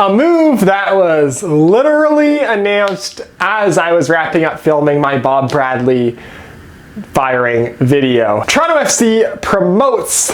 A move that was literally announced as I was wrapping up filming my Bob Bradley firing video. Toronto FC promotes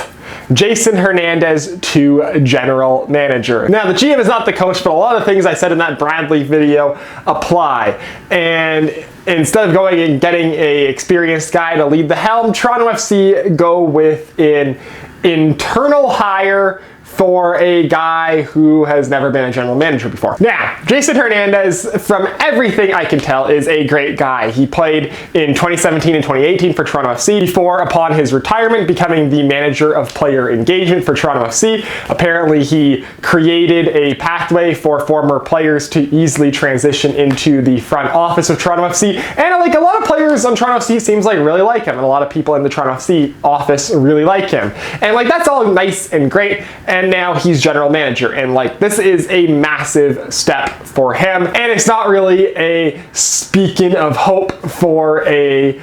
Jason Hernandez to general manager. Now, the GM is not the coach, but a lot of things I said in that Bradley video apply. And instead of going and getting an experienced guy to lead the helm, Toronto FC go with an internal hire for a guy who has never been a general manager before. Now, Jason Hernandez, from everything I can tell, is a great guy. He played in 2017 and 2018 for Toronto FC before, upon his retirement, becoming the manager of player engagement for Toronto FC. Apparently, he created a pathway for former players to easily transition into the front office of Toronto FC. And like a lot of players on Toronto FC seems like really like him, and a lot of people in the Toronto FC office really like him. And like that's all nice and great. And now he's general manager, and like this is a massive step for him, and it's not really a beacon of hope for a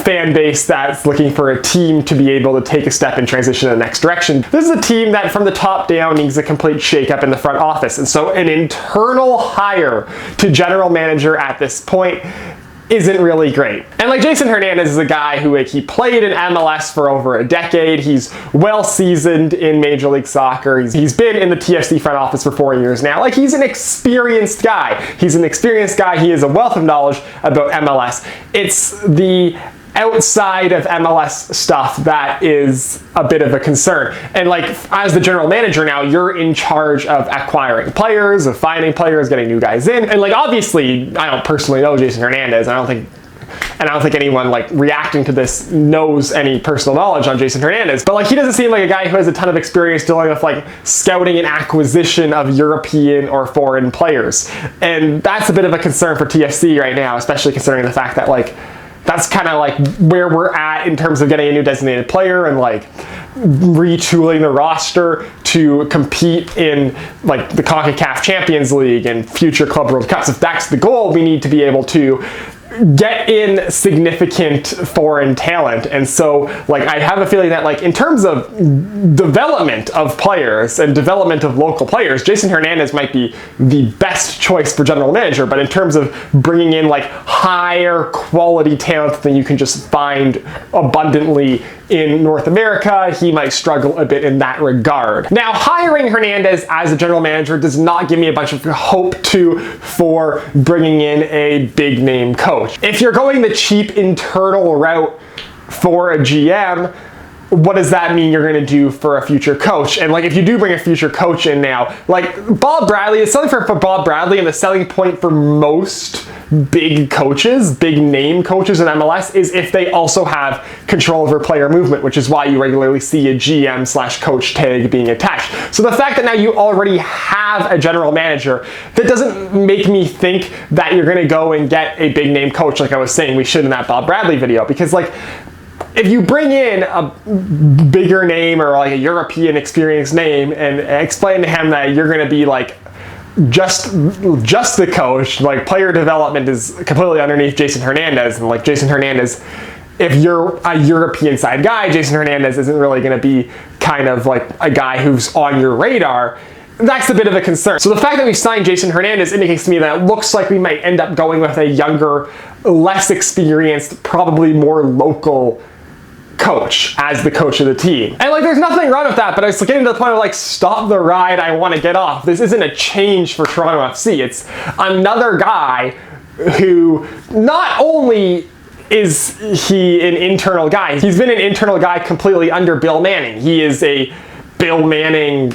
fan base that's looking for a team to be able to take a step and transition in the next direction. This is a team that from the top down needs a complete shake-up in the front office, and so an internal hire to general manager at this point isn't really great. And like Jason Hernandez is a guy who he played in MLS for over a decade. He's well seasoned in Major League Soccer. He's been in the TFC front office for 4 years now. Like he's an experienced guy. He has a wealth of knowledge about MLS. It's the outside of MLS stuff that is a bit of a concern. And like as the general manager now, you're in charge of acquiring players, of finding players, getting new guys in. And like obviously, I don't personally know Jason Hernandez. I don't think anyone like reacting to this knows any personal knowledge on Jason Hernandez. But like he doesn't seem like a guy who has a ton of experience dealing with like scouting and acquisition of European or foreign players. And that's a bit of a concern for TFC right now, especially considering the fact that like that's kind of like where we're at in terms of getting a new designated player and like retooling the roster to compete in like the CONCACAF Champions League and future Club World Cups. If that's the goal, we need to be able to get in significant foreign talent. And so like I have a feeling that like in terms of development of players and development of local players, Jason Hernandez might be the best choice for general manager, but in terms of bringing in like higher quality talent than you can just find abundantly in North America, he might struggle a bit in that regard. Now, hiring Hernandez as a general manager does not give me a bunch of hope for bringing in a big name coach. If you're going the cheap internal route for a GM, what does that mean you're going to do for a future coach? And like if you do bring a future coach in now, like Bob Bradley, it's something for Bob Bradley, and the selling point for most big coaches, big name coaches in MLS is if they also have control over player movement, which is why you regularly see a GM/coach tag being attached. So the fact that now you already have a general manager, that doesn't make me think that you're going to go and get a big name coach like I was saying we should in that Bob Bradley video, because like if you bring in a bigger name or like a European experienced name and explain to him that you're going to be like just the coach, like player development is completely underneath Jason Hernandez, and like Jason Hernandez, if you're a European side guy, Jason Hernandez isn't really going to be kind of like a guy who's on your radar. That's a bit of a concern. So the fact that we signed Jason Hernandez indicates to me that it looks like we might end up going with a younger, less experienced, probably more local coach as the coach of the team. And like there's nothing wrong with that, but I was getting to the point of like, stop the ride, I want to get off. This isn't a change for Toronto FC. It's another guy who not only is he an internal guy, he's been an internal guy completely under Bill Manning. He is a Bill Manning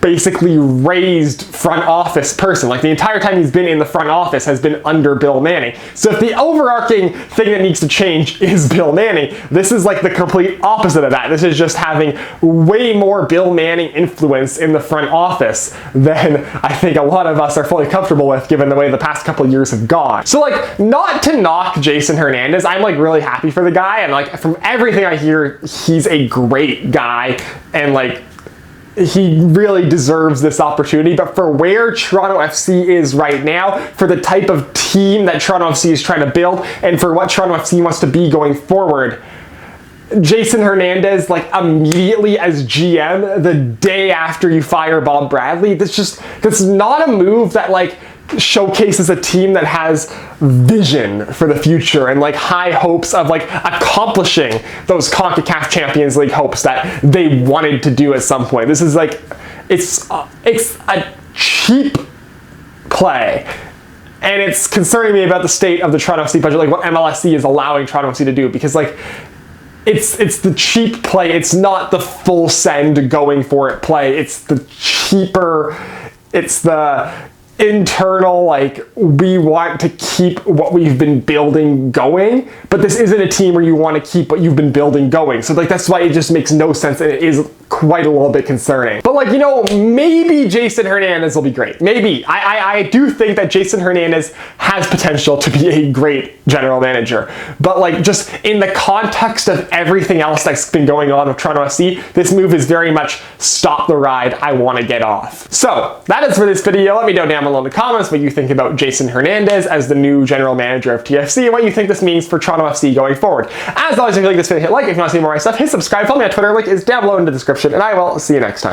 basically raised front office person. Like the entire time he's been in the front office has been under Bill Manning. So if the overarching thing that needs to change is Bill Manning, this is like the complete opposite of that. This is just having way more Bill Manning influence in the front office than I think a lot of us are fully comfortable with given the way the past couple of years have gone. So like, not to knock Jason Hernandez, I'm like really happy for the guy, and like from everything I hear, he's a great guy, and like he really deserves this opportunity. But for where Toronto FC is right now, for the type of team that Toronto FC is trying to build, and for what Toronto FC wants to be going forward, Jason Hernandez like immediately as GM the day after you fire Bob Bradley. That's not a move that like showcases a team that has vision for the future and like high hopes of like accomplishing those CONCACAF Champions League hopes that they wanted to do at some point. This is like, it's a cheap play. And it's concerning me about the state of the Toronto FC budget, like what MLSE is allowing Toronto FC to do, because like it's the cheap play. It's not the full send going for it play. It's the cheaper, it's the internal, like, we want to keep what we've been building going, but this isn't a team where you want to keep what you've been building going. So like that's why it just makes no sense, and it is quite a little bit concerning. But like, you know, maybe Jason Hernandez will be great. Maybe. I do think that Jason Hernandez has potential to be a great general manager. But like, just in the context of everything else that's been going on with Toronto FC, this move is very much stop the ride, I want to get off. So that is for this video. Let me know down below in the comments what you think about Jason Hernandez as the new general manager of TFC and what you think this means for Toronto FC going forward. As always, if you like this video, hit like. If you want to see more of my stuff, hit subscribe. Follow me on Twitter. Link is down below in the description, and I will see you next time.